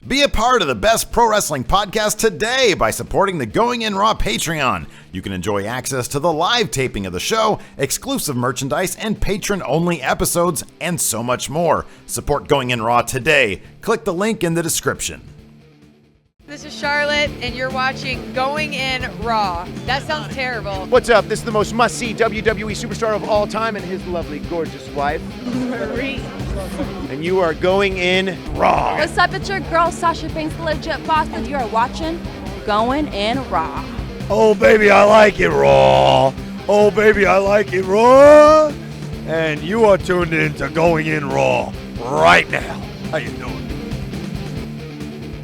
Be a part of the best pro wrestling podcast today by supporting the Going In Raw Patreon. You can enjoy access to the live taping of the show, exclusive merchandise, and patron-only episodes, and so much more. Support Going In Raw today. Click the link in the description. This is Charlotte, and you're watching Going In Raw. That sounds terrible. What's up? This is the most must-see WWE superstar of all time and his lovely, gorgeous wife, Marie. and you are going in Raw. What's up? It's your girl, Sasha Banks, the legit boss, and you are watching Going In Raw. Oh, baby, I like it raw. Oh, baby, I like it raw. And you are tuned in to Going In Raw right now. How you doing?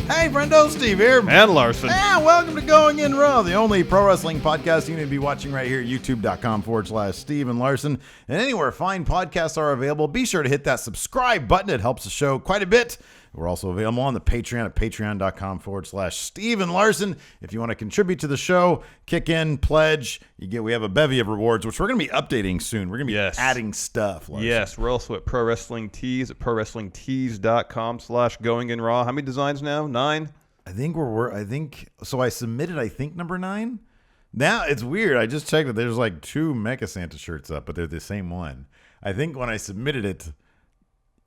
Hey, friendo, Steve here. And Larson. And welcome to Going In Raw, the only pro wrestling podcast you need to be watching right here at youtube.com/Steve and Larson. And anywhere fine podcasts are available, be sure to hit that subscribe button. It helps the show quite a bit. We're also available on the Patreon at patreon.com/Steve and Larson. If you want to contribute to the show, kick in, pledge. We have a bevy of rewards, which we're going to be updating soon. We're going to be adding stuff. Larson. Yes, we're also at Pro Wrestling Tees at prowrestlingtees.com/Going In Raw. How many designs now? 9? I think I submitted number 9. Now it's weird. I just checked that there's like 2 Mecha Santa shirts up, but they're the same one. I think when I submitted it,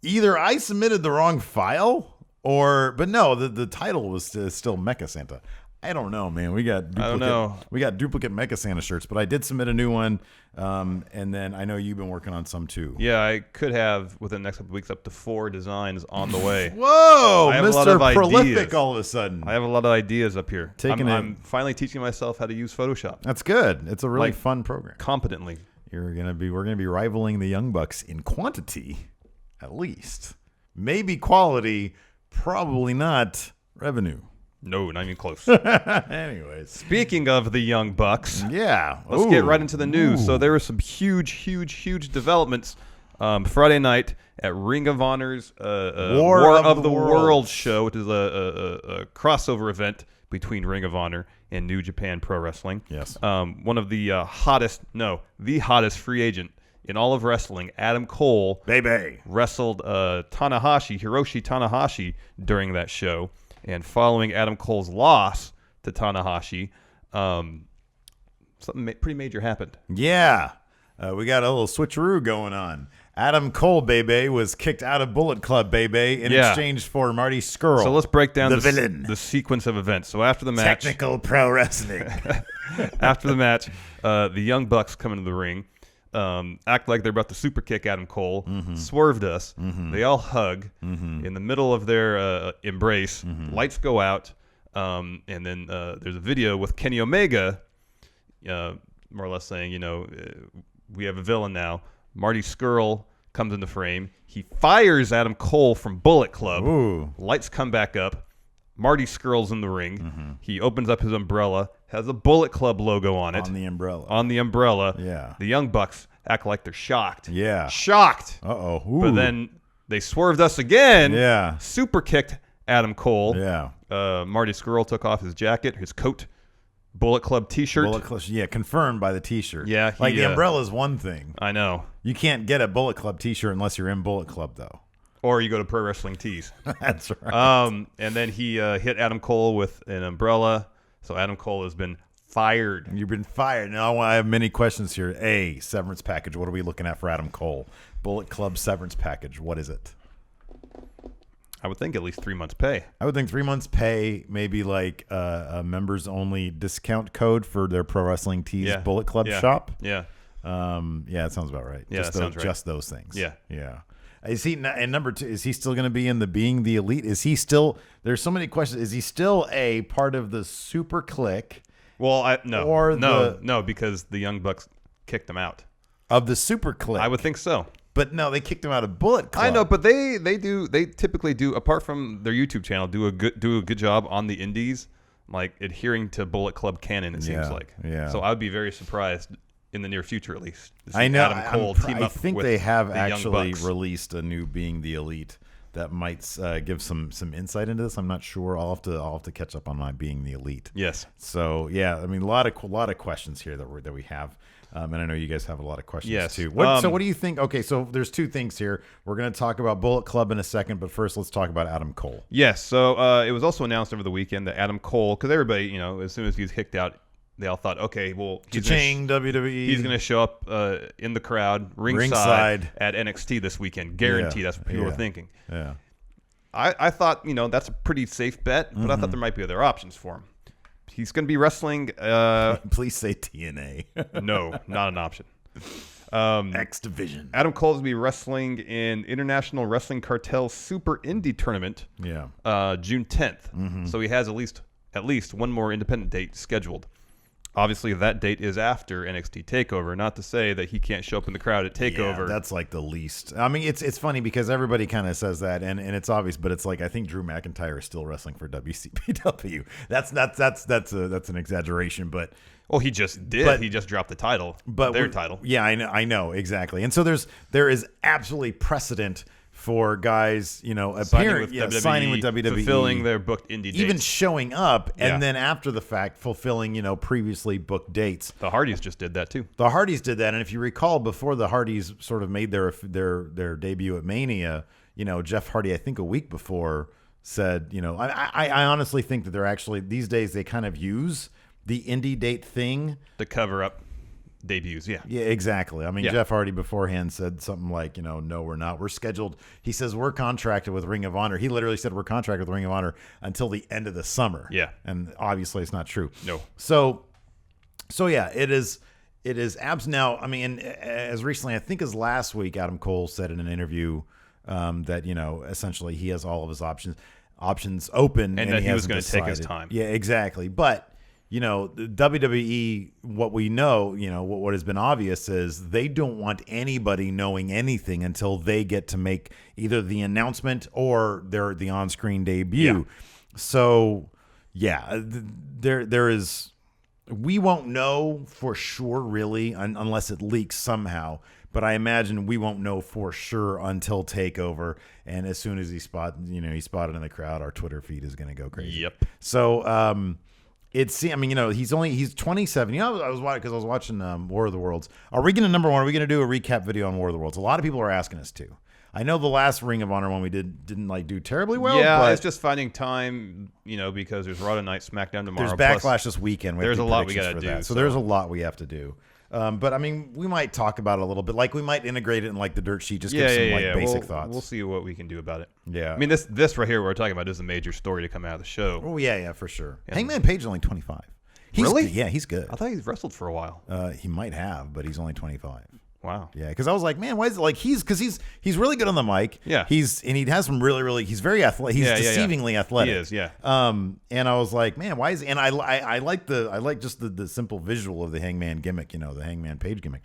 either I submitted the wrong file but no, the title was still Mecha Santa. I don't know, man. We got duplicate Mecha Santa shirts, but I did submit a new one. And then I know you've been working on some too. Yeah, I could have within the next couple of weeks up to 4 designs on the way. Whoa, Mr. Prolific ideas. all of a sudden. I have a lot of ideas up here. I'm finally teaching myself how to use Photoshop. That's good. It's a really fun program. Competently. We're gonna be rivaling the Young Bucks in quantity, at least. Maybe quality, probably not revenue. No, not even close. Anyways. Speaking of the Young Bucks, let's get right into the news. So there were some huge developments Friday night at Ring of Honor's War of the World show, which is a crossover event between Ring of Honor and New Japan Pro Wrestling. Yes. One of the the hottest free agent in all of wrestling, Adam Cole, wrestled Hiroshi Tanahashi during that show. And following Adam Cole's loss to Tanahashi, something pretty major happened. Yeah. We got a little switcheroo going on. Adam Cole, was kicked out of Bullet Club, in exchange for Marty Scurll. So let's break down the villain. The sequence of events. So after the match... Technical pro wrestling. After the match, the Young Bucks come into the ring, act like they're about to super kick Adam Cole, swerved us. They all hug. In the middle of their embrace, lights go out, and then there's a video with Kenny Omega, more or less saying, we have a villain now. Marty Scurll comes into frame. He fires Adam Cole from Bullet Club. Ooh. Lights come back up. Marty Scurll's in the ring. He opens up his umbrella, has a Bullet Club logo on it. On the umbrella. Yeah. The Young Bucks act like they're shocked. Yeah. Shocked. Uh-oh. Ooh. But then they swerved us again. Yeah. Super kicked Adam Cole. Yeah. Marty Scurll took off his jacket, his coat, Bullet Club t-shirt. Confirmed by the t-shirt. Yeah. The umbrella is one thing. I know. You can't get a Bullet Club t-shirt unless you're in Bullet Club, though. Or you go to Pro Wrestling Tees. That's right. And then he hit Adam Cole with an umbrella. So Adam Cole has been fired. You've been fired. Now I have many questions here. Severance package. What are we looking at for Adam Cole? Bullet Club severance package. What is it? I would think at least 3 months pay. I would think 3 months pay, maybe like a members only discount code for their Pro Wrestling Tees Bullet Club shop. Yeah. That sounds about right. Yeah, sounds right. Just those things. Yeah. Yeah. Is he, and number 2, is he still going to be in the Being the Elite? Is he still, there's so many questions. Is he still a part of the Super Click? Well, no, because the Young Bucks kicked him out. Of the Super Click? I would think so. But no, they kicked him out of Bullet Club. I know, but they typically do, apart from their YouTube channel, do a good job on the indies, like adhering to Bullet Club canon, it seems like. Yeah. So I would be very surprised in the near future, at least. I know. Adam Cole team up I think with they have the actually Young Bucks. released a new Being the Elite that might give some insight into this. I'm not sure. I'll have to catch up on my being the elite. Yes. So yeah, I mean a lot of questions here that we have. And I know you guys have a lot of questions Yes. too. So what do you think? Okay, so there's two things here. We're going to talk about Bullet Club in a second, but first let's talk about Adam Cole. Yes. So it was also announced over the weekend that Adam Cole, because everybody, you know, as soon as he's kicked out, they all thought, okay, well, WWE. He's going to show up in the crowd ringside at NXT this weekend. Guaranteed. That's what people were thinking. Yeah. I thought, you know, that's a pretty safe bet, but I thought there might be other options for him. He's going to be wrestling. Please say TNA. No, not an option. X Division. Adam Cole's going to be wrestling in International Wrestling Cartel Super Indie Tournament. Yeah. June 10th. So he has at least one more independent date scheduled. Obviously, that date is after NXT TakeOver. Not to say that he can't show up in the crowd at TakeOver. Yeah, that's like the least. I mean, it's funny because everybody kind of says that, and it's obvious, but it's like I think Drew McIntyre is still wrestling for WCPW. That's an exaggeration, but he just did. He just dropped the title, their title. Yeah, I know exactly. And so there is absolutely precedent for guys, you know, signing with WWE, fulfilling their booked indie dates. Even showing up, and then after the fact, fulfilling, you know, previously booked dates. The Hardys just did that too. The Hardys did that, and if you recall, before the Hardys sort of made their debut at Mania, you know, Jeff Hardy, I think a week before, said, you know, I honestly think that they're actually these days they kind of use the indie date thing to cover up debuts. Yeah, exactly. I mean, Jeff Hardy beforehand said something like, you know, no, we're not. We're scheduled. He says we're contracted with Ring of Honor. He literally said we're contracted with Ring of Honor until the end of the summer. Yeah, and obviously it's not true. No. So yeah, it is abs now. I mean, as recently I think as last week, Adam Cole said in an interview that, you know, essentially he has all of his options open, and that he was going to take his time. Yeah, exactly. But you know, the WWE, what we know, you know, what has been obvious is they don't want anybody knowing anything until they get to make either the announcement or the on-screen debut. Yeah. So, yeah, there is. We won't know for sure, really, unless it leaks somehow. But I imagine we won't know for sure until TakeOver. And as soon as he's spotted in the crowd, our Twitter feed is going to go crazy. Yep. So, I mean, you know, he's 27. You know, I was watching War of the Worlds. Are we going to, number one, are we going to do a recap video on War of the Worlds? A lot of people are asking us to. I know the last Ring of Honor one we didn't like do terribly well. Yeah, but it's just finding time, you know, because there's Raw tonight, SmackDown tomorrow. There's Backlash this weekend. There's a lot we got to do. So there's a lot we have to do. But I mean, we might talk about it a little bit. Like we might integrate it in like the dirt sheet. Just give some basic thoughts. We'll see what we can do about it. Yeah. I mean, this right here we're talking about is a major story to come out of the show. Oh yeah, for sure. Hangman Page is only 25. Really? Yeah, he's good. I thought he's wrestled for a while. He might have, but he's only 25. Wow. Yeah, because I was like, man, why is it like he's really good on the mic. Yeah. He has some really he's very athletic. He's deceivingly athletic. He is. Yeah. And I was like, man, why is? And I like just the simple visual of the Hangman gimmick. You know, the Hangman Page gimmick.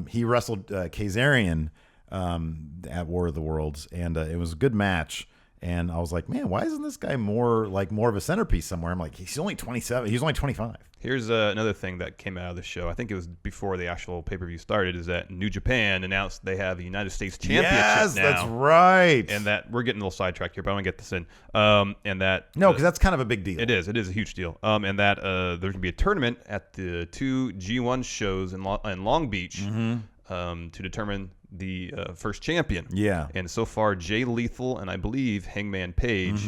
He wrestled Kazarian at War of the Worlds, and it was a good match. And I was like, man, why isn't this guy more of a centerpiece somewhere? I'm like, he's only 27. He's only 25. Here's another thing that came out of the show. I think it was before the actual pay-per-view started, is that New Japan announced they have the United States Championship yes, now. That's right. And that we're getting a little sidetracked here, but I want to get this in. And that because that's kind of a big deal. It is a huge deal. And that there's going to be a tournament at the 2 G1 shows in Long Beach to determine the first champion. Yeah. And so far, Jay Lethal and I believe Hangman Page.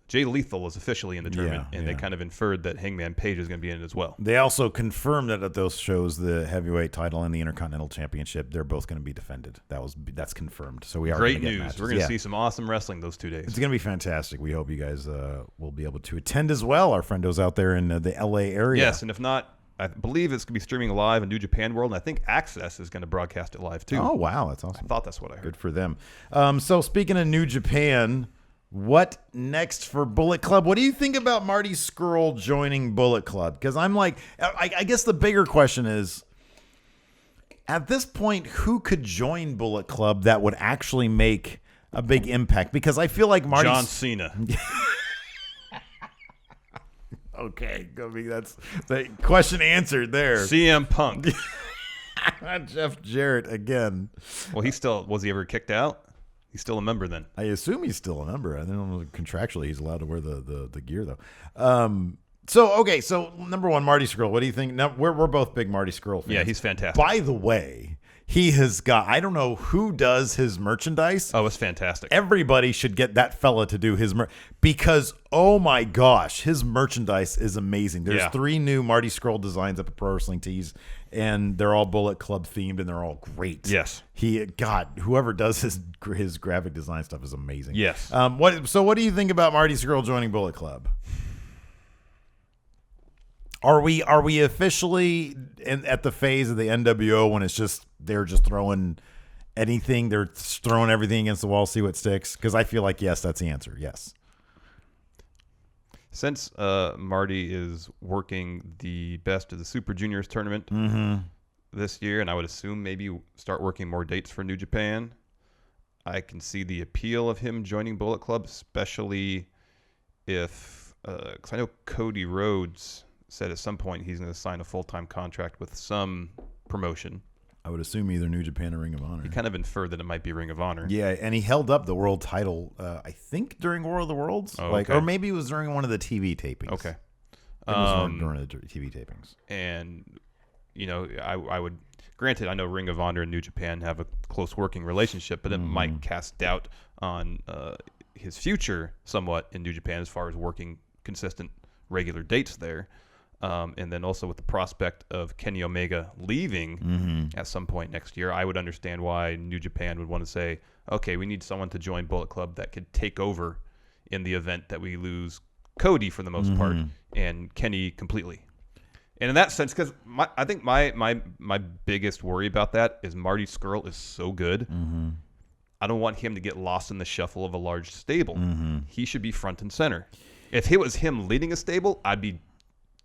Jay Lethal is officially in the tournament, and they kind of inferred that Hangman Page is going to be in it as well. They also confirmed that at those shows, the heavyweight title and the Intercontinental Championship, they're both going to be defended. That's confirmed. So we are great gonna get news. matches. We're going to see some awesome wrestling those 2 days. It's going to be fantastic. We hope you guys will be able to attend as well. Our friendos out there in the LA area. Yes, and if not, I believe it's going to be streaming live in New Japan World, and I think Access is going to broadcast it live too. Oh wow, that's awesome. I thought that's what I heard. Good for them. So speaking of New Japan, what next for Bullet Club? What do you think about Marty Scurll joining Bullet Club? Because I'm like, I guess the bigger question is, at this point, who could join Bullet Club that would actually make a big impact? Because I feel like Marty John Cena. Okay, I mean, that's the question answered there. CM Punk. Jeff Jarrett again. Well, was he ever kicked out? He's still a member then. I assume he's still a member. I don't know contractually he's allowed to wear the gear though. So number one, Marty Scurll. What do you think? Now, we're both big Marty Scurll fans. Yeah, he's fantastic. By the way, he has got, I don't know who does his merchandise. Oh, it's fantastic. Everybody should get that fella to do his because, oh my gosh, his merchandise is amazing. There's 3 new Marty Scurll designs up at Pro Wrestling Tees, and they're all Bullet Club themed, and they're all great. Yes. Whoever does his graphic design stuff is amazing. Yes. What do you think about Marty Scurll joining Bullet Club? Are we officially at the phase of the NWO when it's just they're just throwing anything, they're throwing everything against the wall, see what sticks? Because I feel like yes, that's the answer. Yes. Since Marty is working the Best of the Super Juniors tournament this year, and I would assume maybe start working more dates for New Japan, I can see the appeal of him joining Bullet Club, especially if because I know Cody Rhodes said at some point he's going to sign a full-time contract with some promotion. I would assume either New Japan or Ring of Honor. He kind of inferred that it might be Ring of Honor. Yeah, and he held up the world title, I think, during War of the Worlds. Okay. Or maybe it was during one of the TV tapings. Okay. It was during the TV tapings. And, I would, granted, I know Ring of Honor and New Japan have a close working relationship, but it might cast doubt on his future somewhat in New Japan as far as working consistent, regular dates there. And then also with the prospect of Kenny Omega leaving at some point next year, I would understand why New Japan would want to say, okay, we need someone to join Bullet Club that could take over in the event that we lose Cody for the most part and Kenny completely. And in that sense, because I think my biggest worry about that is Marty Scurll is so good. I don't want him to get lost in the shuffle of a large stable. He should be front and center. If it was him leading a stable, I'd be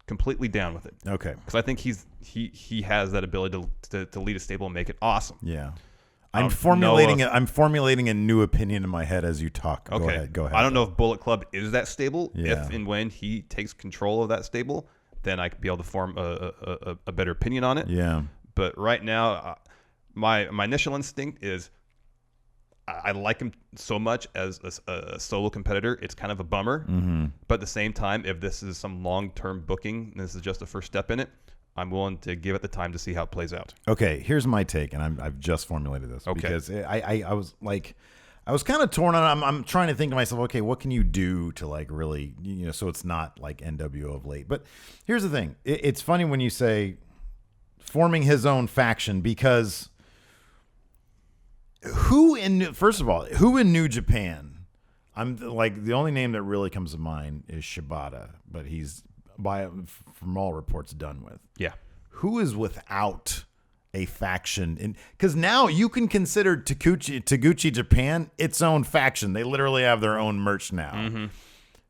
completely down with it. Okay. Because I think he has that ability to lead a stable and make it awesome. Yeah. I'm formulating a new opinion in my head as you talk. Okay. Go ahead. I don't know if Bullet Club is that stable. Yeah. If and when he takes control of that stable, then I could be able to form a better opinion on it. Yeah. But right now, my initial instinct is I like him so much as a solo competitor. It's kind of a bummer. But at the same time, if this is some long-term booking, and this is just the first step in it, I'm willing to give it the time to see how it plays out. Okay, here's my take, and I've just formulated this. Okay. Because I was kind of torn on. I'm trying to think to myself, okay, what can you do to like really, so it's not like NWO of late. But here's the thing. It's funny when you say forming his own faction, because who in New Japan? I'm like, the only name that really comes to mind is Shibata, but he's from all reports done with. Yeah. Who is without a faction? Because now you can consider Taguchi Japan its own faction. They literally have their own merch now.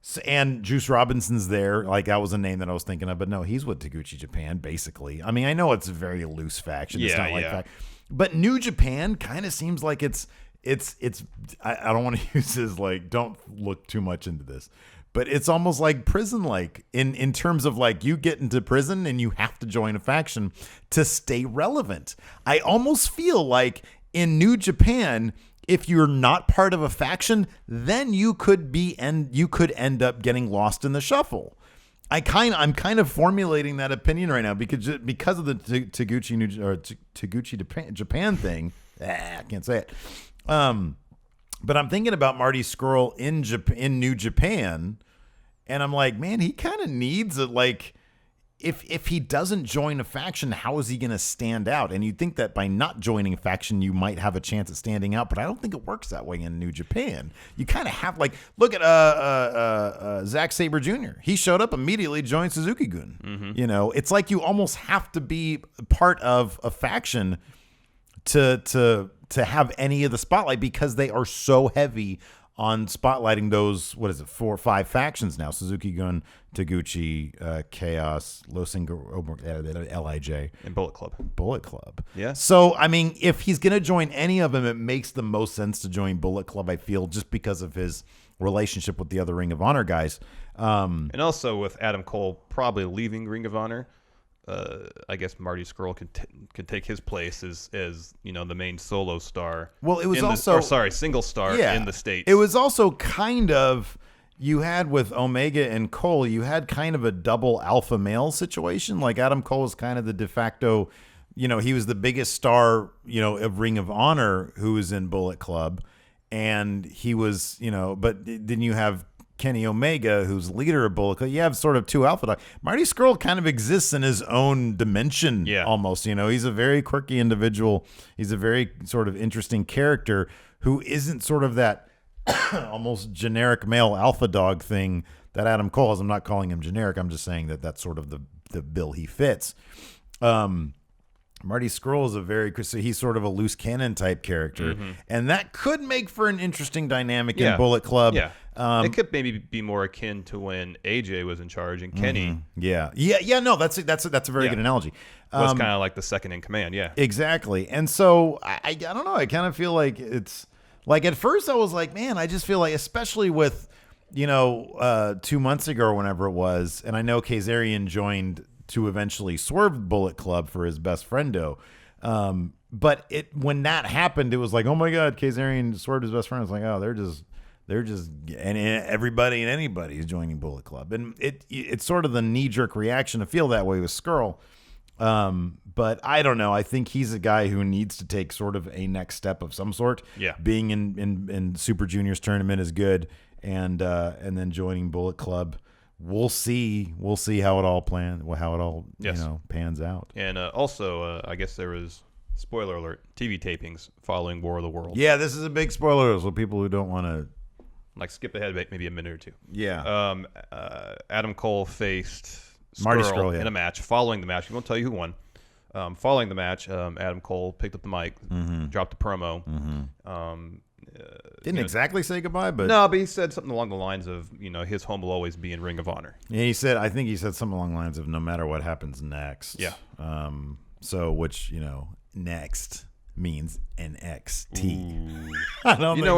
So, and Juice Robinson's there. Like, that was a name that I was thinking of, but no, he's with Taguchi Japan basically. I mean, I know it's a very loose faction. It's not like but New Japan kind of seems like it's I don't want to use this, like, don't look too much into this, but it's almost like prison-like in terms of like you get into prison and you have to join a faction to stay relevant. I almost feel like in New Japan, if you're not part of a faction, then you could end up getting lost in the shuffle. I'm kind of formulating that opinion right now because of the Taguchi Japan thing. I can't say it. But I'm thinking about Marty Scurll in New Japan, and I'm like, man, he kind of needs it. Like, if he doesn't join a faction, how is he going to stand out? And you'd think that by not joining a faction, you might have a chance at standing out, but I don't think it works that way in New Japan. You kind of have, like, look at Zack Sabre Jr. He showed up immediately, joined Suzuki-gun. It's like you almost have to be part of a faction to have any of the spotlight, because they are so heavy on spotlighting those, 4 or 5 factions now: Suzuki-gun, Taguchi, Chaos, LIJ, and Bullet Club. Yeah. So, I mean, if he's going to join any of them, it makes the most sense to join Bullet Club, I feel, just because of his relationship with the other Ring of Honor guys. And also with Adam Cole probably leaving Ring of Honor, I guess Marty Scurll can take his place as the main solo star. Well, it was single star in the States. It was also kind of, you had with Omega and Cole, you had kind of a double alpha male situation. Like Adam Cole was kind of the de facto, he was the biggest star, of Ring of Honor who was in Bullet Club. And he was, but then you have Kenny Omega, who's leader of Bullet Club. You have sort of two alpha dogs. Marty Scurll kind of exists in his own dimension almost. He's a very quirky individual. He's a very sort of interesting character who isn't sort of that almost generic male alpha dog thing that Adam Cole is. I'm not calling him generic. I'm just saying that that's sort of the bill he fits. Marty Scurll is he's sort of a loose cannon type character, and that could make for an interesting dynamic in Bullet Club. Yeah, it could maybe be more akin to when AJ was in charge and Kenny. No, that's a very good analogy. Was kind of like the second in command. Yeah, exactly. And so I don't know. I kind of feel like it's like at first I was like, man, I just feel like, especially with 2 months ago or whenever it was, and I know Kazarian joined to eventually swerve Bullet Club for his best friendo. But when that happened, it was like, oh my God, Kazarian swerved his best friend. It's like, oh, they're just and everybody and anybody is joining Bullet Club. And it's sort of the knee-jerk reaction to feel that way with Scurll. But I don't know. I think he's a guy who needs to take sort of a next step of some sort. Yeah. Being in Super Juniors tournament is good. And then joining Bullet Club. We'll see how it all pans out. And also, I guess there was, spoiler alert, TV tapings following War of the Worlds. Yeah, this is a big spoiler, so people who don't want to skip ahead maybe a minute or two. Yeah. Adam Cole faced Marty Scurll Scurll in a match. Following the match, we won't tell you who won. Following the match, Adam Cole picked up the mic, dropped a promo. Didn't exactly say goodbye, but no, but he said something along the lines of, his home will always be in Ring of Honor. Yeah, I think he said something along the lines of no matter what happens next. Yeah. So which next means NXT. Ooh. I don't know.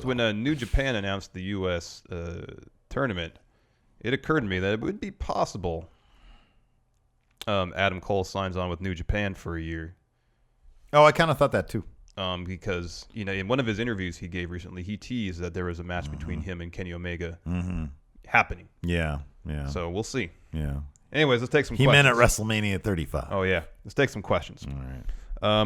When New Japan announced the U.S. Tournament, it occurred to me that it would be possible Adam Cole signs on with New Japan for a year. Oh, I kind of thought that too. Because in one of his interviews he gave recently, he teased that there was a match between him and Kenny Omega happening. Yeah. So we'll see. Yeah. Anyways, let's take some questions. He meant at WrestleMania 35. Oh, yeah. Let's take some questions. All right.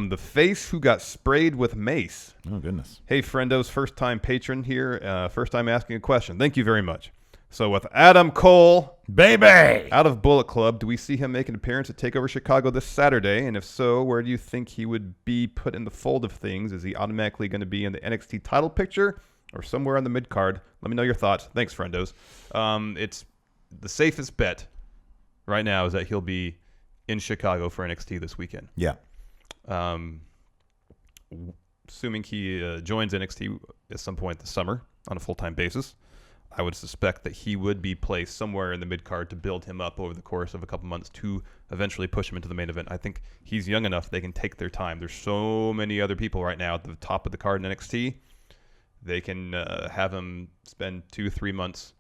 The face who got sprayed with mace. Oh, goodness. Hey, friendos, first-time patron here. First time asking a question. Thank you very much. So with Adam Cole, baby, out of Bullet Club, do we see him make an appearance at TakeOver Chicago this Saturday? And if so, where do you think he would be put in the fold of things? Is he automatically going to be in the NXT title picture or somewhere on the mid-card? Let me know your thoughts. Thanks, friendos. It's the safest bet right now is that he'll be in Chicago for NXT this weekend. Yeah. Assuming he joins NXT at some point this summer on a full-time basis, I would suspect that he would be placed somewhere in the mid-card to build him up over the course of a couple months to eventually push him into the main event. I think he's young enough they can take their time. There's so many other people right now at the top of the card in NXT. They can have him spend 2-3 months,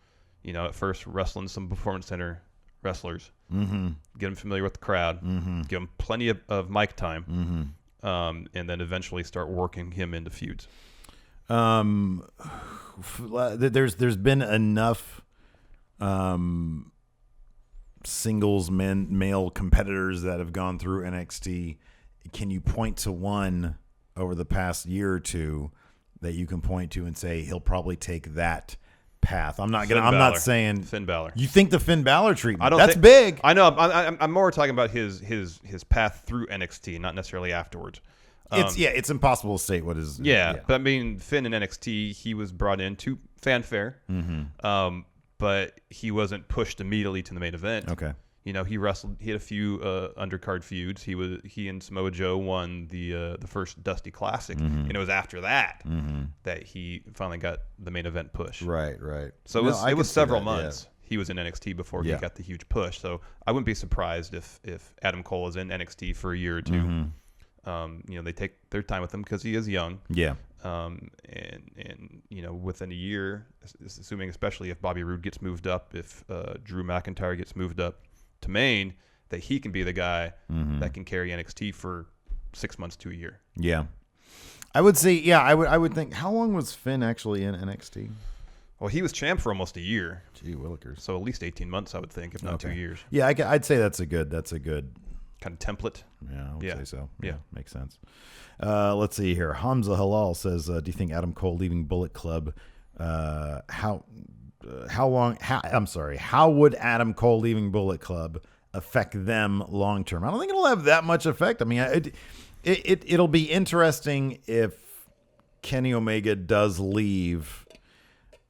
at first wrestling some Performance Center wrestlers, get him familiar with the crowd, give him plenty of mic time, and then eventually start working him into feuds. There's been enough singles male competitors that have gone through NXT. Can you point to one over the past year or two that you can point to and say he'll probably take that path? I'm not saying Finn Balor. You think the Finn Balor treatment? That's big. I know. I'm more talking about his path through NXT, not necessarily afterwards. It's impossible to state what is. Yeah, but I mean, Finn in NXT, he was brought in to fanfare, but he wasn't pushed immediately to the main event. Okay. He wrestled. He had a few undercard feuds. He and Samoa Joe won the first Dusty Classic, and it was after that that he finally got the main event push. Right. So it was several months. Yeah. He was in NXT before he got the huge push. So I wouldn't be surprised if Adam Cole is in NXT for a year or two. They take their time with him because he is young. Yeah. And within a year, assuming especially if Bobby Roode gets moved up, if Drew McIntyre gets moved up to main, that he can be the guy that can carry NXT for 6 months to a year. Yeah. I would say, yeah, I would think, how long was Finn actually in NXT? Well, he was champ for almost a year. Gee willikers. So at least 18 months, I would think, if not 2 years. Yeah, I'd say that's a good kind of template. Yeah, I would say so. Yeah. Makes sense. Let's see here. Hamza Halal says, do you think Adam Cole leaving Bullet Club, how would Adam Cole leaving Bullet Club affect them long term? I don't think it'll have that much effect. I mean, it'll be interesting if Kenny Omega does leave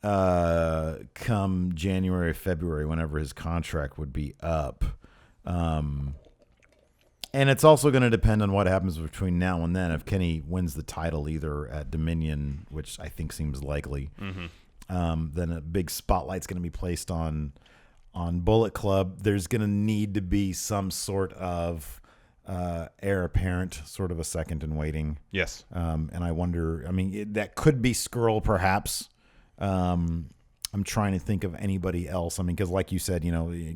come January, February, whenever his contract would be up. And it's also going to depend on what happens between now and then. If Kenny wins the title either at Dominion, which I think seems likely, then a big spotlight's going to be placed on Bullet Club. There's going to need to be some sort of heir apparent, sort of a second in waiting. Yes. And I wonder, I mean, that could be Skrull, perhaps. I'm trying to think of anybody else. I mean, because like you said,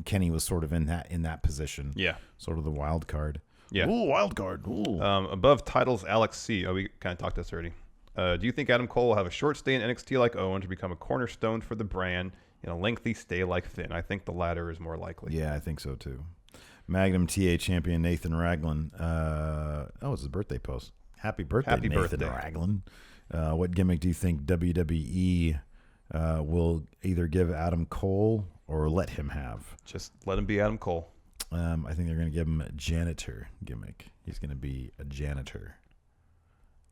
Kenny was sort of in that position. Yeah. Sort of the wild card. Yeah. Ooh, wild card. Ooh. Above titles, Alex C. Oh, we kind of talked this already. Do you think Adam Cole will have a short stay in NXT like Owen to become a cornerstone for the brand and a lengthy stay like Finn? I think the latter is more likely. Yeah, I think so too. Magnum TA champion Nathan Raglan. It's his birthday post. Happy birthday, Nathan Raglan. What gimmick do you think WWE will either give Adam Cole or let him have? Just let him be Adam Cole. I think they're going to give him a janitor gimmick. He's going to be a janitor.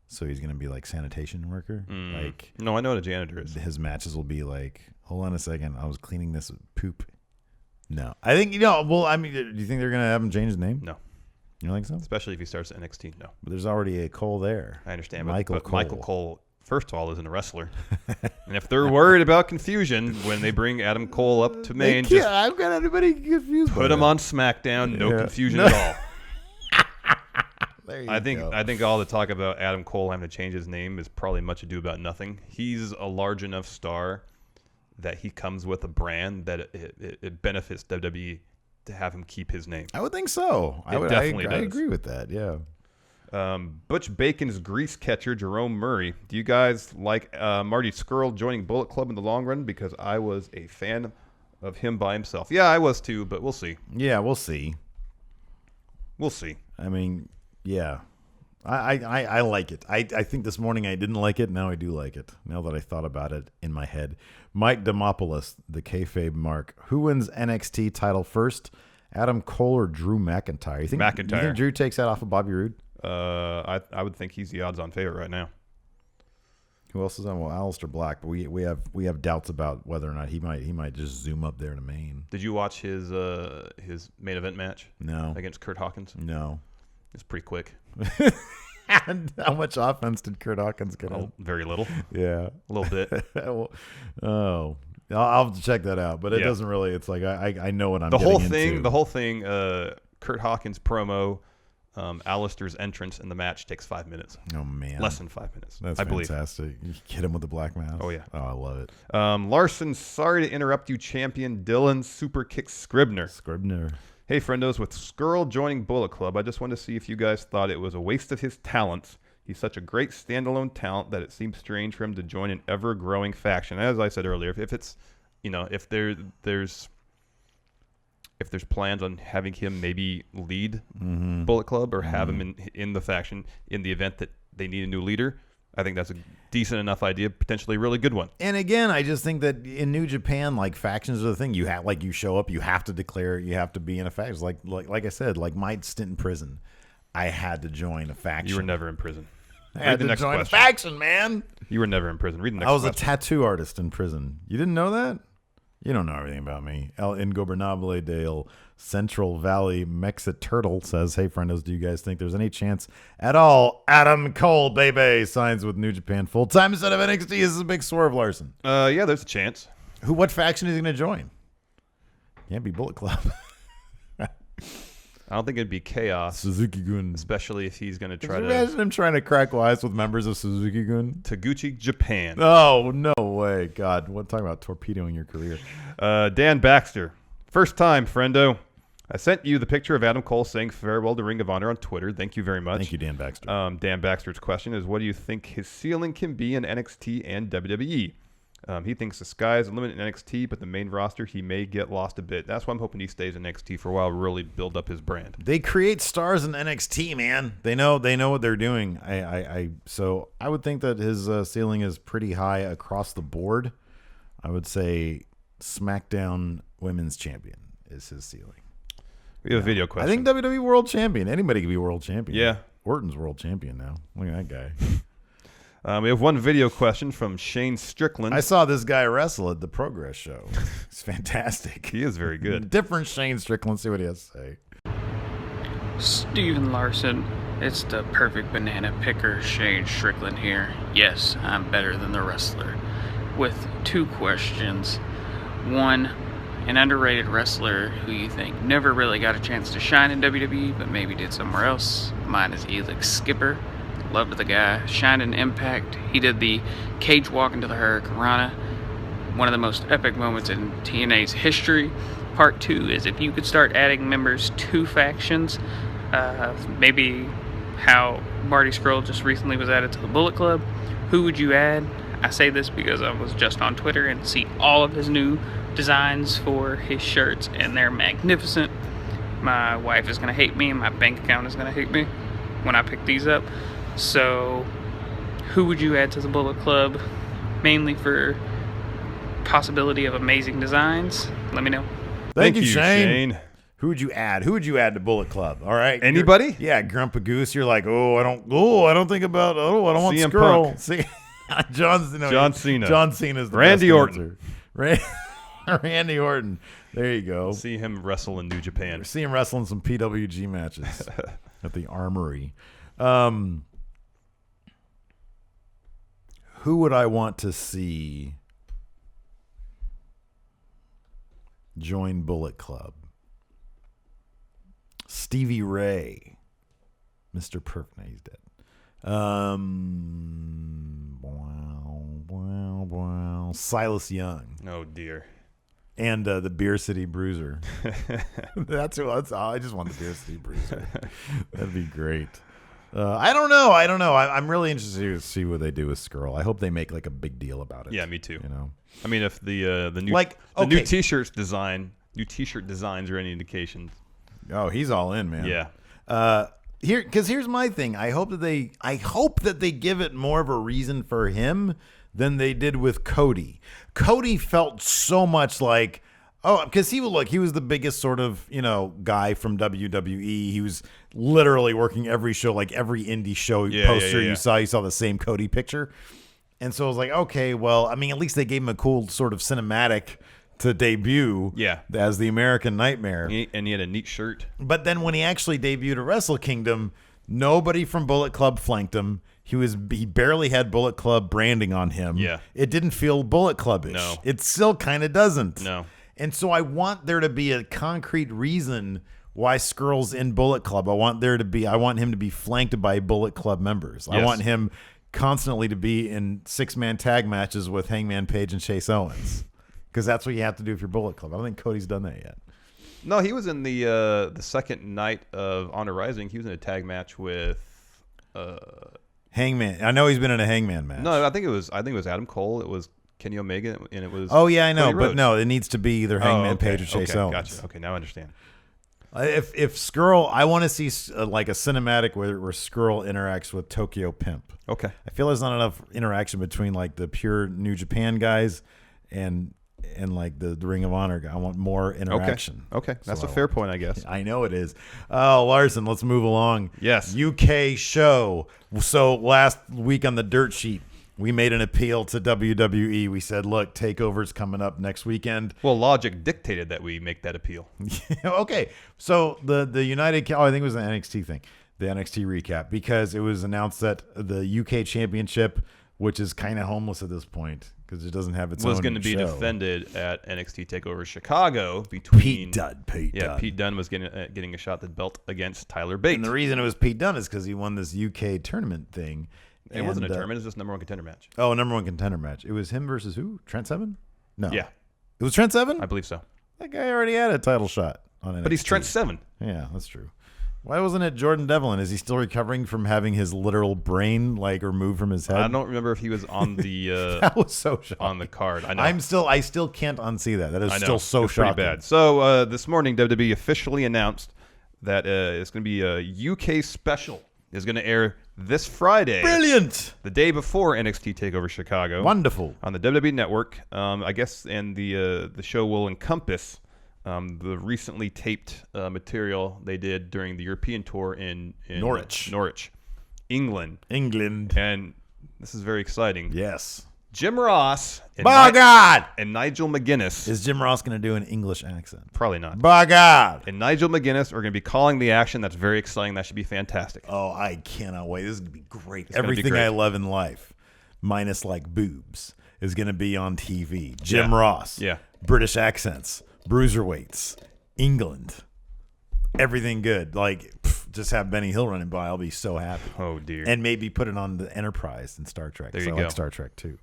So he's going to be like sanitation worker. No, I know what a janitor is. His matches will be like, hold on a second, I was cleaning this poop. No. I think, well, I mean, do you think they're going to have him change his name? No. You don't think so? Especially if he starts at NXT, no. But there's already a Cole there. I understand, Michael but Cole. Michael Cole, first of all, isn't a wrestler. And if they're worried about confusion when they bring Adam Cole up to Maine, just I've got anybody confused. put him on SmackDown, no confusion at all. There you I go. think all the talk about Adam Cole having to change his name is probably much ado about nothing. He's a large enough star that he comes with a brand that it benefits WWE to have him keep his name. I would think so. I agree with that. Yeah. Butch Bacon's grease catcher, Jerome Murray. Do you guys like Marty Scurll joining Bullet Club in the long run? Because I was a fan of him by himself. Yeah, I was too, but we'll see. Yeah, we'll see. We'll see. I mean, yeah. I like it. I think this morning I didn't like it. Now I do like it. Now that I thought about it in my head. Mike Demopoulos, the kayfabe mark. Who wins NXT title first? Adam Cole or Drew McIntyre? You think Drew takes that off of Bobby Roode? I would think he's the odds-on favorite right now. Who else is on? Well, Aleister Black, but we have doubts about whether or not he might just zoom up there to Maine. Did you watch his main event match? No. Against Kurt Hawkins? No. It's pretty quick. How much offense did Kurt Hawkins get? Very little. Yeah, a little bit. I'll have to check that out. But it doesn't really. It's like I know what I'm. The whole into. thing. Kurt Hawkins promo. Alistair's entrance in the match takes 5 minutes. Oh man, less than 5 minutes. That's fantastic. You hit him with the black mask. Oh yeah. Oh, I love it. Larson, sorry to interrupt you, champion Dylan Superkick Scribner. Hey, friendos, with Skrull joining Bullet Club, I just wanted to see if you guys thought it was a waste of his talents. He's such a great standalone talent that it seems strange for him to join an ever-growing faction. As I said earlier, if it's, if there's plans on having him maybe lead Bullet Club or have him in the faction in the event that they need a new leader, I think that's a decent enough idea, potentially a really good one. And again, I just think that in New Japan, like factions are the thing. You have, like, you show up, you have to declare, you have to be in a faction. Like I said, like my stint in prison, I had to join a faction. You were never in prison. I had to join a faction, man. You were never in prison. Read the next I was question. a tattoo artist in prison. You didn't know that? You don't know everything about me. El Ingobernable del Central Valley Mexiturtle says, hey, friendos, do you guys think there's any chance at all Adam Cole, baby, signs with New Japan full-time instead of NXT? This is a big swerve, Larson. Yeah, there's a chance. What faction is he going to join? Can't be Bullet Club. I don't think it'd be Chaos. Suzuki-gun. Especially if he's going to try imagine him trying to crack wise with members of Suzuki-gun? Taguchi Japan. Oh, no way. God, what talking about torpedoing your career. Dan Baxter. First time, friendo. I sent you the picture of Adam Cole saying farewell to Ring of Honor on Twitter. Thank you very much. Thank you, Dan Baxter. Dan Baxter's question is, what do you think his ceiling can be in NXT and WWE? He thinks the sky is the limit in NXT, but the main roster, he may get lost a bit. That's why I'm hoping he stays in NXT for a while, really build up his brand. They create stars in NXT, man. They know what they're doing. So I would think that his ceiling is pretty high across the board. I would say SmackDown Women's Champion is his ceiling. We have a video question. I think WWE World Champion. Anybody can be World Champion. Yeah. Orton's World Champion now. Look at that guy. We have one video question from Shane Strickland. I saw this guy wrestle at the Progress show. It's fantastic. He is very good. Different Shane Strickland. See what he has to say. Steven Larson, it's the perfect banana picker, Shane Strickland here. Yes, I'm better than the wrestler. With 2 questions. 1, an underrated wrestler who you think never really got a chance to shine in WWE, but maybe did somewhere else. Mine is Elix Skipper. Loved the guy. Shined in Impact. He did the cage walk into the Hurricane Rana. One of the most epic moments in TNA's history. Part 2 is if you could start adding members to factions, maybe how Marty Scurll just recently was added to the Bullet Club. Who would you add? I say this because I was just on Twitter and see all of his new designs for his shirts, and they're magnificent. My wife is going to hate me, and my bank account is going to hate me when I pick these up. So, who would you add to the Bullet Club, mainly for possibility of amazing designs? Let me know. Thank you, Shane. Who would you add? Who would you add to Bullet Club? All right, anybody? Yeah, Grumpagoose. You're like, I don't want CM Skrull. Punk. See, John Cena. John Cena's the Randy best Orton. Randy Orton. There you go. See him wrestle in New Japan. See him wrestling some PWG matches at the Armory. Who would I want to see join Bullet Club? Stevie Ray. Mr. Perfect. No, he's dead. Silas Young. Oh, dear. And the Beer City Bruiser. That's I just want the Beer City Bruiser. That'd be great. I don't know. I'm really interested to see what they do with Skrull. I hope they make like a big deal about it. Yeah, me too. You know, I mean, if the new T-shirt designs are any indication. Oh, he's all in, man. Yeah. Here's my thing. I hope that they give it more of a reason for him than they did with Cody. Cody felt so much like, because he was the biggest sort of, guy from WWE. He was literally working every show, like every indie show poster you saw the same Cody picture. And so I was like, okay, well, I mean, at least they gave him a cool sort of cinematic to debut as the American Nightmare. And he had a neat shirt. But then when he actually debuted at Wrestle Kingdom, nobody from Bullet Club flanked him. He barely had Bullet Club branding on him. Yeah. It didn't feel Bullet Club-ish. No. It still kind of doesn't. No. And so I want there to be a concrete reason why Skrull's in Bullet Club. I want him to be flanked by Bullet Club members. Yes. I want him constantly to be in 6-man tag matches with Hangman Page and Chase Owens. Because that's what you have to do if you're Bullet Club. I don't think Cody's done that yet. No, he was in the second night of Honor Rising. He was in a tag match with Hangman. I know he's been in a Hangman match. No, I think it was Adam Cole. It was Kenny Omega, and it was. Oh yeah, I know, Cody but Rhodes. no, it needs to be either Hangman Page or Chase Owens. Gotcha. Okay, now I understand. If Skrull, I want to see like a cinematic where Skrull interacts with Tokyo Pimp. Okay. I feel there's not enough interaction between like the pure New Japan guys and like the Ring of Honor guy. I want more interaction. Okay. That's a fair point, I guess. I know it is. Oh, Larson, let's move along. Yes. UK show. So last week on the dirt sheet, we made an appeal to WWE. We said, look, TakeOver's coming up next weekend. Well, logic dictated that we make that appeal. Okay. So the United, I think it was the NXT thing, the NXT recap, because it was announced that the UK Championship, which is kind of homeless at this point because it doesn't have its own was going to be show. defended at NXT TakeOver Chicago between Pete Dunne. Pete Dunne was getting a shot at the belt against Tyler Bate. And the reason it was Pete Dunne is because he won this UK tournament thing. It wasn't a tournament. It was just number one contender match. Oh, number one contender match. It was him versus who? Trent Seven? No. Yeah. It was Trent Seven? I believe so. That guy already had a title shot. on NXT. But he's Trent Seven. Yeah, that's true. Why wasn't it Jordan Devlin? Is he still recovering from having his literal brain removed from his head? I don't remember if he was on the that was so shocking. on the card. I know. I still can't unsee that. That is still so it's shocking. pretty bad. So this morning, WWE officially announced that it's going to be a UK special. Is going to air this Friday. Brilliant. The day before NXT TakeOver Chicago. Wonderful. On the WWE Network. I guess, and the show will encompass the recently taped material they did during the European tour in Norwich, England. And this is very exciting. Yes. Jim Ross and, and Nigel McGuinness. Is Jim Ross going to do an English accent? Probably not. By God. And Nigel McGuinness are going to be calling the action. That's very exciting. That should be fantastic. Oh, I cannot wait. This is going to be great. It's gonna be Everything great. I love in life, minus like boobs, is going to be on TV. Jim Ross. Yeah. British accents. Bruiserweights. England. Everything good. Just have Benny Hill running by. I'll be so happy. Oh, dear. And maybe put it on the Enterprise in Star Trek. There I you go. like Star Trek too.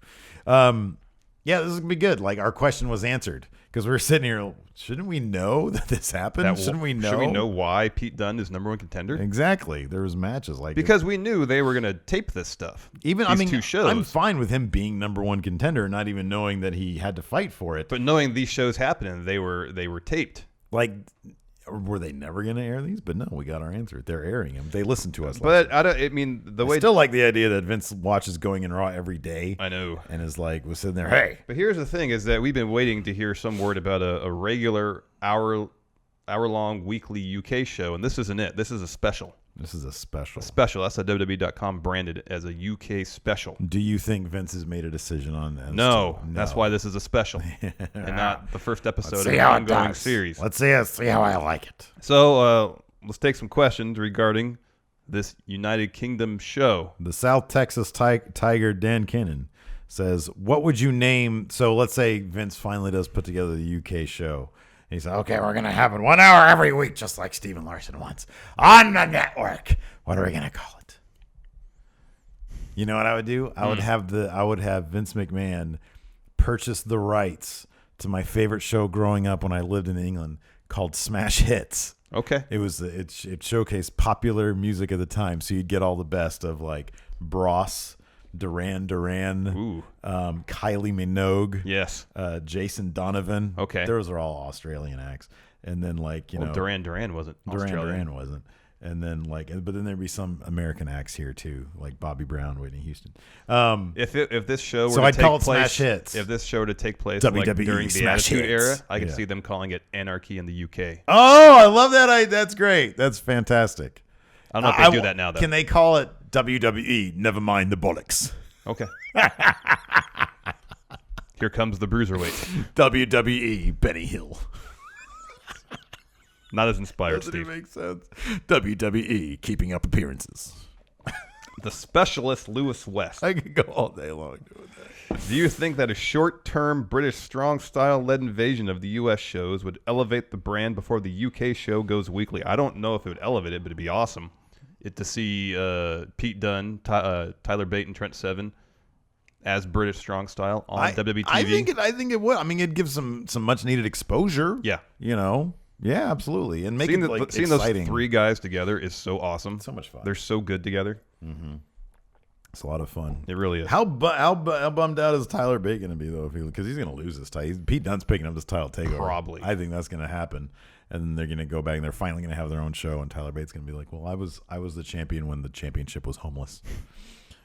Yeah, this is gonna be good. Our question was answered because we were sitting here. Shouldn't we know that this happened? Shouldn't we know? Should we know why Pete Dunne is number one contender? Exactly. There was matches because we knew they were going to tape this stuff. These two shows. I'm fine with him being number one contender, not even knowing that he had to fight for it. But knowing these shows happening, they were taped. Were they never going to air these? But no, we got our answer. They're airing them. They listened to us. But I still like the idea that Vince watches Going in Raw every day. I know, and is was sitting there. Hey, but here's the thing: is that we've been waiting to hear some word about a regular hour-long weekly UK show, and this isn't it. This is a special. This is a special. That's a WWE.com branded as a UK special. Do you think Vince has made a decision on that? No. That's why this is a special and not the first episode of an ongoing series. Let's see how I like it. So let's take some questions regarding this United Kingdom show. The South Texas Tiger Dan Cannon says, what would you name? So let's say Vince finally does put together the UK show. He said, okay, we're going to have it 1 hour every week, just like Steven Larson wants, on the network. What are we going to call it? You know what I would do? I would have Vince McMahon purchase the rights to my favorite show growing up when I lived in England called Smash Hits. Okay. It showcased popular music at the time, so you'd get all the best of Bros, Duran Duran, Kylie Minogue, yes, Jason Donovan. Okay, those are all Australian acts. And then Duran Duran wasn't Australian. Duran wasn't. And then but then there'd be some American acts here too, like Bobby Brown, Whitney Houston. If this show were so to I'd take call it place, Smash Hits. If this show were to take place WWE during the Smash Attitude Hits. Era, I could see them calling it Anarchy in the UK. Oh, I love that! That's great. That's fantastic. I don't know if they do that now, though. Can they call it WWE? Never mind the bollocks. Okay. Here comes the Bruiserweight. WWE Benny Hill. Not as inspired, Doesn't Steve. it make sense? WWE Keeping Up Appearances. The Specialist Lewis West. I could go all day long doing that. Do you think that a short-term British strong-style-led invasion of the U.S. shows would elevate the brand before the UK show goes weekly? I don't know if it would elevate it, but it'd be awesome to see Pete Dunne, Tyler Bate, and Trent Seven as British strong style on WWE TV. I think it would. I mean, it'd give some much needed exposure. Yeah, yeah, absolutely, and make seeing it seeing exciting. those three guys together is so awesome. So much fun. They're so good together. Mm-hmm. It's a lot of fun. It really is. How bummed out is Tyler Bate going to be though? Because he's going to lose this title. Pete Dunne's picking up this title takeover. Probably. I think that's going to happen, and then they're going to go back and they're finally going to have their own show, and Tyler Bate's going to be like, "Well, I was the champion when the championship was homeless."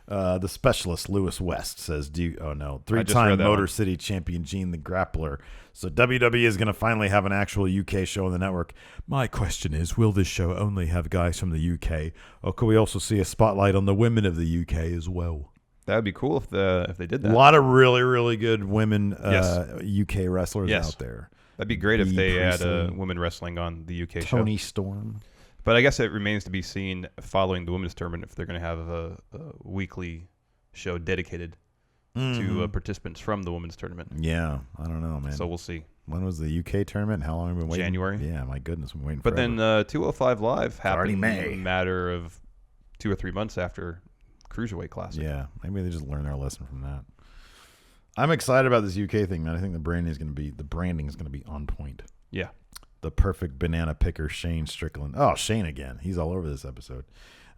The Specialist Lewis West says, three-time Motor City champion Gene the Grappler. So WWE is going to finally have an actual UK show on the network. My question is, will this show only have guys from the UK, or could we also see a spotlight on the women of the UK as well? That would be cool if they did that. A lot of really, really good women UK wrestlers out there. That'd be great if they had women wrestling on the UK show. Tony Storm. But I guess it remains to be seen following the women's tournament if they're going to have a weekly show dedicated to participants from the women's tournament. Yeah, I don't know, man. So we'll see. When was the UK tournament? How long have we been waiting? January. Yeah, my goodness, I'm waiting But forever. then 205 Live happened May. in a matter of 2 or 3 months after Cruiserweight Classic. Yeah, maybe they just learned their lesson from that. I'm excited about this UK thing, man. I think the branding is going to be on point. Yeah. the perfect banana picker, Shane Strickland. Oh, Shane again. He's all over this episode.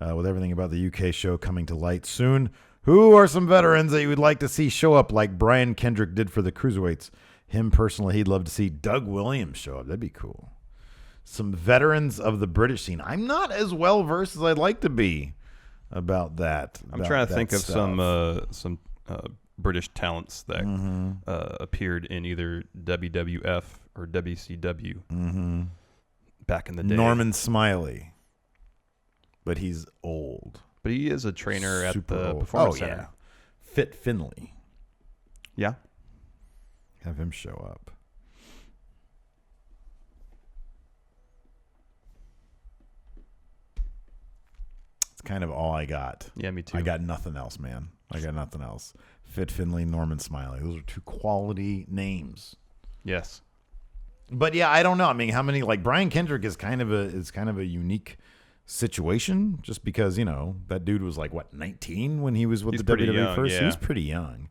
With everything about the UK show coming to light soon, who are some veterans that you would like to see show up like Brian Kendrick did for the Cruiserweights? Him personally, he'd love to see Doug Williams show up. That'd be cool. Some veterans of the British scene. I'm not as well versed as I'd like to be about that. I'm trying to think of some British talents that appeared in either WWF or WCW back in the day. Norman Smiley, but he's old. But he is a trainer at the old. Performance Center. Fit Finley. Yeah. Have him show up. It's kind of all I got. Yeah, me too. I got nothing else, man. I got nothing else. Fit Finley, Norman Smiley. Those are two quality names. Yes. But yeah, I don't know. I mean, how many, like Brian Kendrick is kind of a unique situation just because, that dude was like, what, 19 when he was with He's the WWE young, first? yeah. He was pretty young.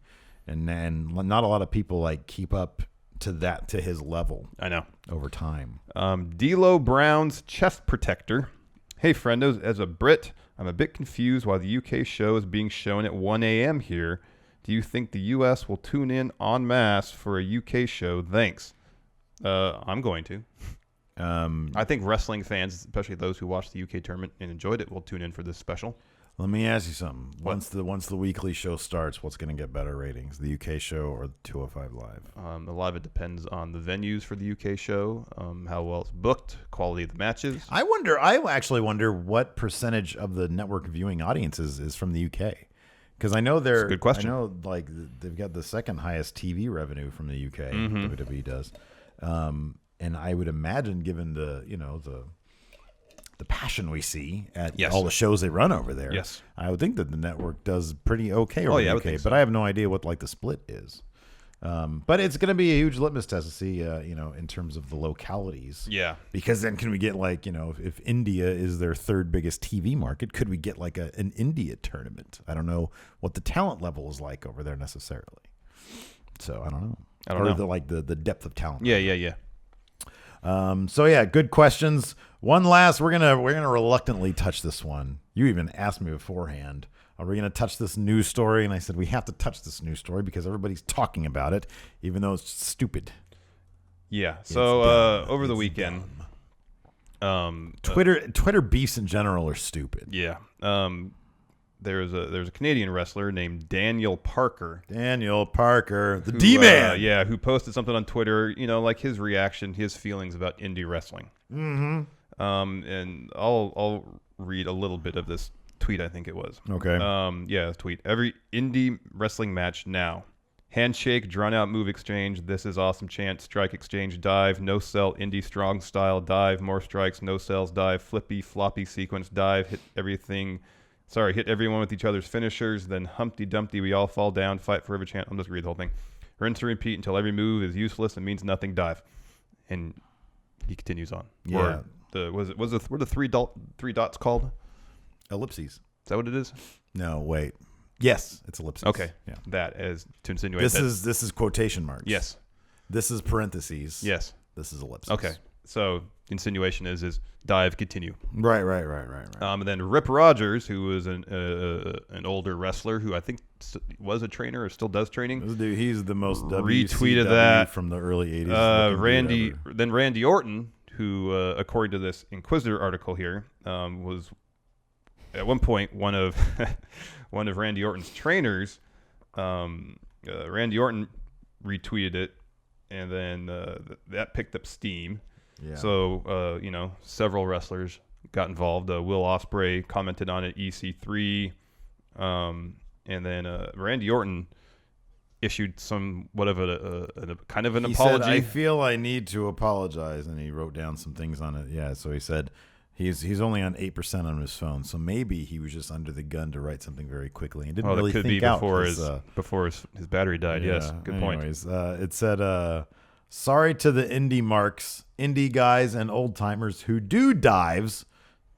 And not a lot of people like keep up to his level. I know. Over time. D'Lo Brown's chest protector. Hey, friendos, as a Brit, I'm a bit confused why the UK show is being shown at 1 a.m. here. Do you think the US will tune in en masse for a UK show? Thanks. I'm going to. I think wrestling fans, especially those who watched the UK tournament and enjoyed it, will tune in for this special. Let me ask you something. What? Once the weekly show starts, what's going to get better ratings? The UK show or the 205 Live? A lot of it depends on the venues for the UK show, how well it's booked, quality of the matches. I actually wonder what percentage of the network viewing audiences is from the UK. Because I know That's a good question. I know like they've got the second highest TV revenue from the UK. WWE does, and I would imagine, given the passion we see at all the shows they run over there, yes, I would think that the network does pretty okay over I the would UK. think so. But I have no idea what like the split is. But it's going to be a huge litmus test to see, in terms of the localities. Yeah. Because then can we get like, if India is their third biggest TV market, could we get like an India tournament? I don't know what the talent level is like over there necessarily. So I don't know. I don't know. The depth of talent. Yeah. So yeah, good questions. One last, we're gonna reluctantly touch this one. You even asked me beforehand, are we gonna touch this news story? And I said we have to touch this news story because everybody's talking about it, even though it's stupid. Yeah. So over the weekend, Twitter beefs in general are stupid. Yeah. There's a Canadian wrestler named Daniel Parker. The D-Man. Who posted something on Twitter, like his reaction, his feelings about indie wrestling. Mm-hmm. And I'll read a little bit of this tweet, I think it was. Okay. Tweet. Every indie wrestling match now. Handshake, drawn-out move exchange, this is awesome chant, strike exchange, dive, no-sell, indie strong style, dive, more strikes, no-sells, dive, flippy, floppy sequence, dive, hit everyone with each other's finishers, then Humpty Dumpty, we all fall down, fight forever chant. I'm just read the whole thing. Rinse and repeat until every move is useless and means nothing, dive. And he continues on. Yeah. What are the three dots called? Ellipses. Is that what it is? No, wait. Yes, it's ellipses. Okay. Yeah. That as to insinuate This is quotation marks. Yes. This is parentheses. Yes. This is ellipses. Okay. So insinuation is dive, continue. Right. And then Rip Rogers, who was an older wrestler who I think was a trainer or still does training. This dude, he's the most retweeted WCW that from the early 80s. Randy Orton, who according to this Inquisitor article here, was at one point one of Randy Orton's trainers. Randy Orton retweeted it, and then that picked up steam. Yeah. So, several wrestlers got involved. Will Ospreay commented on it, EC3. And then Randy Orton issued somewhat of a kind of an apology. Said, I feel I need to apologize. And he wrote down some things on it. Yeah. So he said he's only on 8% on his phone. So maybe he was just under the gun to write something very quickly and didn't really that could think be out before his battery died. Yeah, yes. Good point. Anyways, it said, sorry to the indie guys and old timers who do dives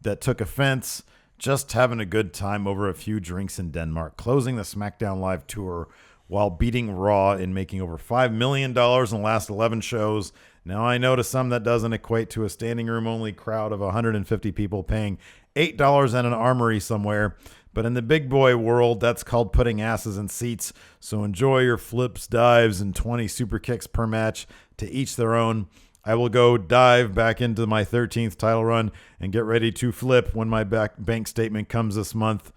that took offense. Just having a good time over a few drinks in Denmark. Closing the SmackDown Live tour while beating Raw and making over $5 million in the last 11 shows. Now I know to some that doesn't equate to a standing room only crowd of 150 people paying $8 at an armory somewhere. But in the big boy world, that's called putting asses in seats. So enjoy your flips, dives, and 20 super kicks per match. To each their own. I will go dive back into my 13th title run and get ready to flip when my bank statement comes this month.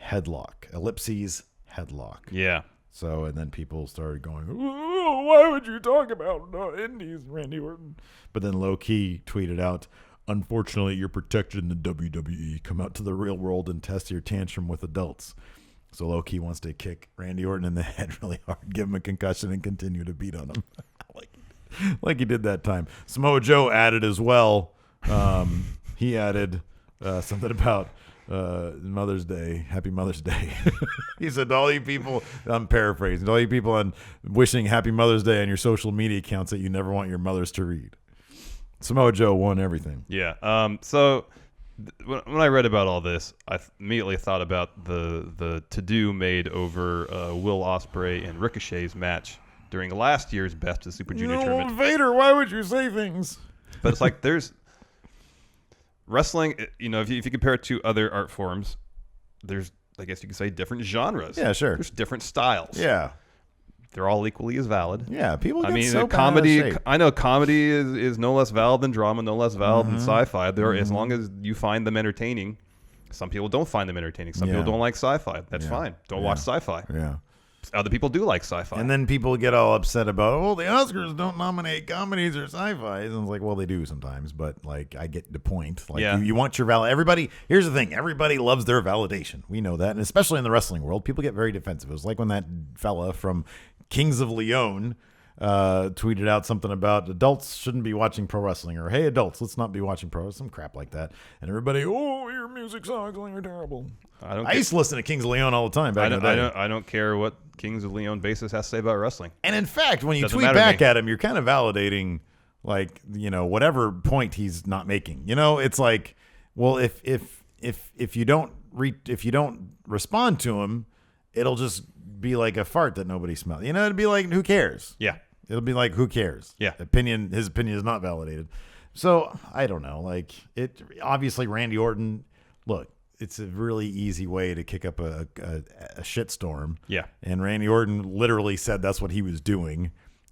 Headlock. Ellipses. Headlock. Yeah. So, and then people started going, oh, why would you talk about indies, Randy Orton? But then low-key tweeted out, unfortunately, you're protected in the WWE. Come out to the real world and test your tantrum with adults. So low-key wants to kick Randy Orton in the head really hard, give him a concussion, and continue to beat on him. like he did that time. Samoa Joe added as well. He added something about Mother's Day. Happy Mother's Day. He said to all you people, I'm paraphrasing, to all you people on wishing Happy Mother's Day on your social media accounts that you never want your mothers to read. Samoa Joe won everything. Yeah. So when I read about all this, I immediately thought about the to-do made over Will Ospreay and Ricochet's match during last year's Best of Super Junior tournament. Vader, why would you say things? But it's like there's wrestling, if you compare it to other art forms, there's, I guess you could say, different genres. Yeah, sure. There's different styles. Yeah. They're all equally as valid. Yeah, people get so bent out of comedy. shape. I know comedy is no less valid than drama, no less valid than sci-fi. As long as you find them entertaining. Some people don't find them entertaining. Some people don't like sci-fi. That's fine. Don't watch sci-fi. Yeah. Other people do like sci-fi. And then people get all upset about, the Oscars don't nominate comedies or sci-fi. And it's like, well, they do sometimes, but like, I get the point. Like, you want your here's the thing. Everybody loves their validation. We know that. And especially in the wrestling world, people get very defensive. It was like when that fella from Kings of Leon tweeted out something about adults shouldn't be watching pro wrestling, or hey, adults, let's not be watching pro, some crap like that. And everybody, your music songs are terrible. I used to listen to Kings of Leon all the time back in the day. I don't care what Kings of Leon bassist has to say about wrestling. And in fact, when you tweet back at him, you're kind of validating, like, whatever point he's not making. It's like, well, if you don't respond to him, it'll just be like a fart that nobody smells. It'd be like, who cares? Yeah. It'll be like, who cares? Yeah. His opinion is not validated. So I don't know. Like, obviously Randy Orton, look, it's a really easy way to kick up a shitstorm. Yeah. And Randy Orton literally said that's what he was doing.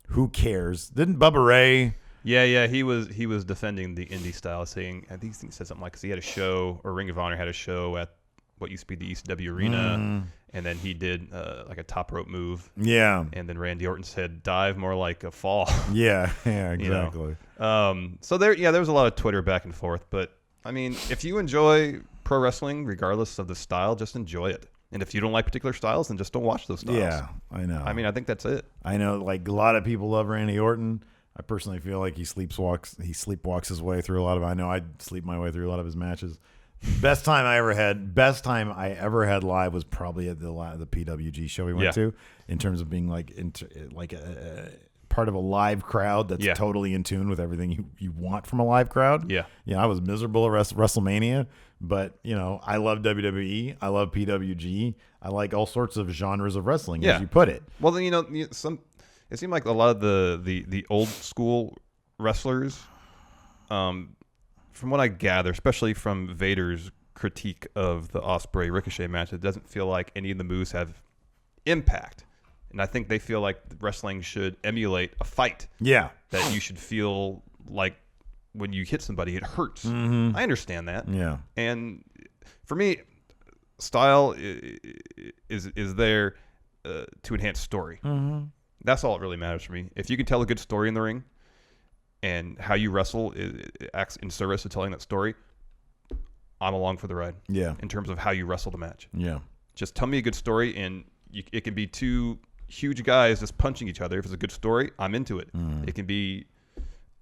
Who cares? Didn't Bubba Ray? Yeah. He was defending the indie style, saying, I think he said something like, 'cause he had a show, or Ring of Honor had a show at what used to be the ECW Arena, and then he did like a top rope move. Yeah. And then Randy Orton said, dive more like a fall. Yeah, exactly. So there was a lot of Twitter back and forth, but I mean, if you enjoy pro wrestling, regardless of the style, just enjoy it. And if you don't like particular styles, then just don't watch those styles. Yeah, I know. I mean, I think that's it. I know, like, a lot of people love Randy Orton. I personally feel like he sleepwalks his way through a lot of. I know I'd sleep my way through a lot of his matches. Best time I ever had live was probably at the PWG show we went to, in terms of being like a part of a live crowd that's totally in tune with everything you want from a live crowd. Yeah. I was miserable at WrestleMania, but I love WWE. I love PWG. I like all sorts of genres of wrestling, as you put it. Well, then it seemed like a lot of the old school wrestlers, from what I gather, especially from Vader's critique of the Ospreay Ricochet match, it doesn't feel like any of the moves have impact. And I think they feel like wrestling should emulate a fight. Yeah. That you should feel like when you hit somebody, it hurts. Mm-hmm. I understand that. Yeah. And for me, style is there to enhance story. Mm-hmm. That's all that really matters for me. If you can tell a good story in the ring, and how you wrestle acts in service to telling that story, I'm along for the ride. Yeah. In terms of how you wrestle the match. Yeah. Just tell me a good story, and it can be two huge guys just punching each other. If it's a good story, I'm into it. It can be,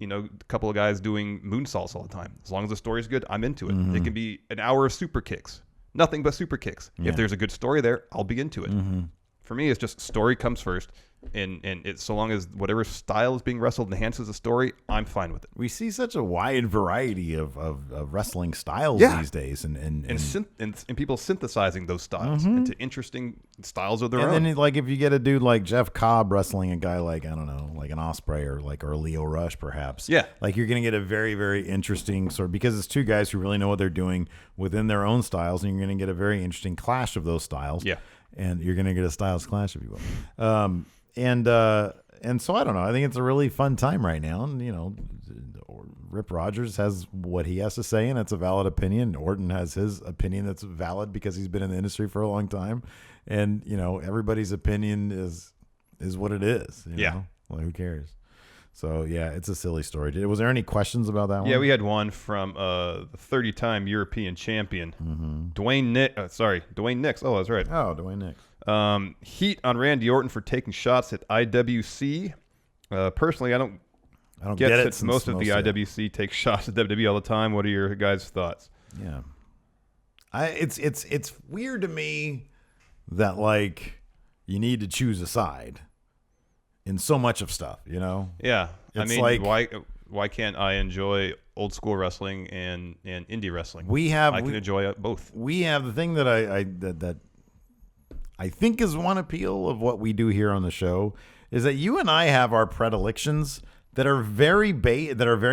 a couple of guys doing moonsaults all the time. As long as the story's good, I'm into it. Mm-hmm. It can be an hour of super kicks. Nothing but super kicks. Yeah. If there's a good story there, I'll be into it. Mm-hmm. For me, it's just story comes first. And it's so long as whatever style is being wrestled enhances the story, I'm fine with it. We see such a wide variety of wrestling styles Yeah. these days, and people synthesizing those styles into interesting styles of their own. And then, like, if you get a dude like Jeff Cobb wrestling a guy like, I don't know, like an Ospreay or Leo Rush, perhaps. Yeah. Like, you're going to get a very, very interesting sort of, because it's two guys who really know what they're doing within their own styles, and you're going to get a very interesting clash of those styles. Yeah. And you're going to get a styles clash, if you will. And so I don't know. I think it's a really fun time right now. And, you know, Rip Rogers has what he has to say, and it's a valid opinion. Orton has his opinion that's valid because he's been in the industry for a long time. And, you know, everybody's opinion is what it is. You know? Well, who cares? So, yeah, it's a silly story. Was there any questions about that one? Yeah, we had one from the 30-time European champion, Dwayne Nix. Oh, that's right. Oh, Dwayne Nix. Heat on Randy Orton for taking shots at IWC. Personally, I don't get it. Since most of the IWC take shots at WWE all the time. What are your guys' thoughts? Yeah, it's weird to me that, like, you need to choose a side in so much of stuff. You know? Yeah, It's I mean, like, why can't I enjoy old school wrestling and indie wrestling? I can enjoy both. We have the thing that I think is one appeal of what we do here on the show is that you and I have our predilections that are very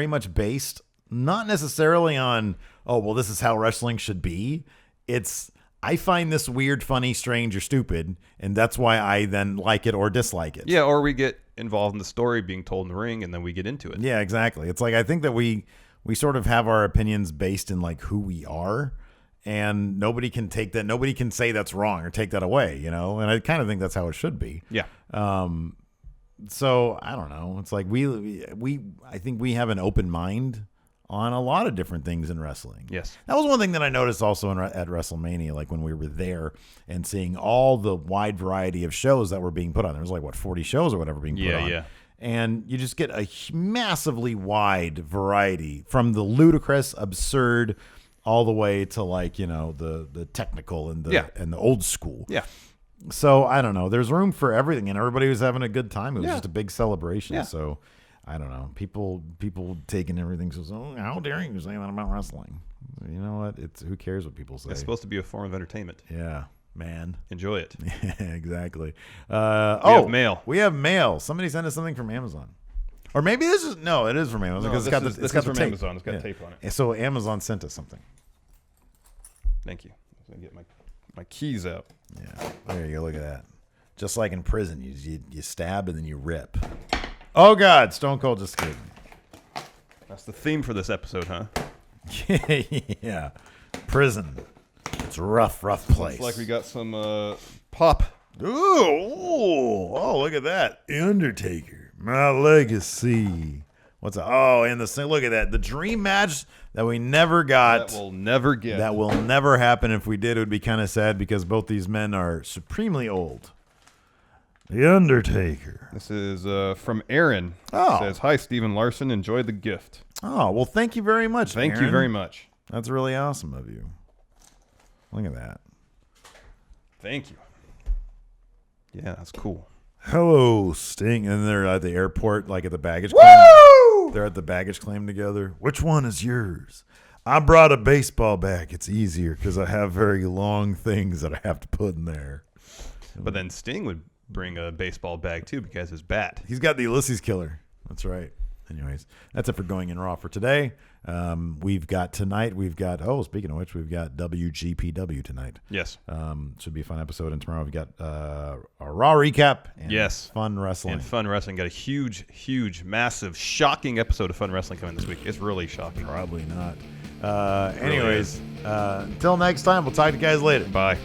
much based not necessarily on, oh, well, this is how wrestling should be. It's, I find this weird, funny, strange, or stupid, and that's why I then like it or dislike it. Yeah, or we get involved in the story being told in the ring, and then we get into it. Yeah, exactly. It's like, I think that we sort of have our opinions based in, like, who we are. And nobody can take that. Nobody can say that's wrong or take that away, you know. And I kind of think that's how it should be. Yeah. So I don't know. It's like I think we have an open mind on a lot of different things in wrestling. Yes. That was one thing that I noticed also at WrestleMania, like when we were there and seeing all the wide variety of shows that were being put on. There was like 40 shows or whatever being put on. Yeah. And you just get a massively wide variety from the ludicrous, absurd, all the way to, like, you know, the technical and the old school. Yeah. So I don't know. There's room for everything, and everybody was having a good time. It was Yeah. just a big celebration. Yeah. So I don't know. People taking everything so, oh, how dare you say that about wrestling? You know what? It's, who cares what people say? It's supposed to be a form of entertainment. Yeah, man. Enjoy it. Exactly. We have mail. We have mail. Somebody sent us something from Amazon. Or maybe this is, no, it is from Amazon because this it's got the from tape. Amazon. It's got tape on it. So Amazon sent us something. Thank you. I'm going to get my keys out. Yeah, there you go. Look at that. Just like in prison, you stab and then you rip. Oh God, Stone Cold just kidding. That's the theme for this episode, huh? Yeah, prison. It's a rough place. Looks like we got some pop. Ooh, oh, look at that. Undertaker, my legacy. What's that? Oh, and look at that. The dream match that we never got. That we'll never get. That will never happen. If we did, it would be kind of sad because both these men are supremely old. The Undertaker. This is from Aaron. Oh. It says, hi, Stephen Larson. Enjoyed the gift. Oh, well, thank you very much, Thank you Aaron. very much. That's really awesome of you. Look at that. Thank you. Yeah, that's cool. Hello, Sting. And they're at the airport, like at the baggage claim. They're at the baggage claim together. Which one is yours? I brought a baseball bag. It's easier because I have very long things that I have to put in there. But then Sting would bring a baseball bag, too, because his bat. He's got the Ulysses Killer. That's right. Anyways, that's it for Going In Raw for today. We've got, speaking of which, we've got WGPW tonight. Yes. Should be a fun episode. And tomorrow we've got a Raw recap and fun wrestling. And fun wrestling. Got a huge, massive, shocking episode of fun wrestling coming this week. It's really shocking. Probably not. Anyways, until next time, we'll talk to you guys later. Bye.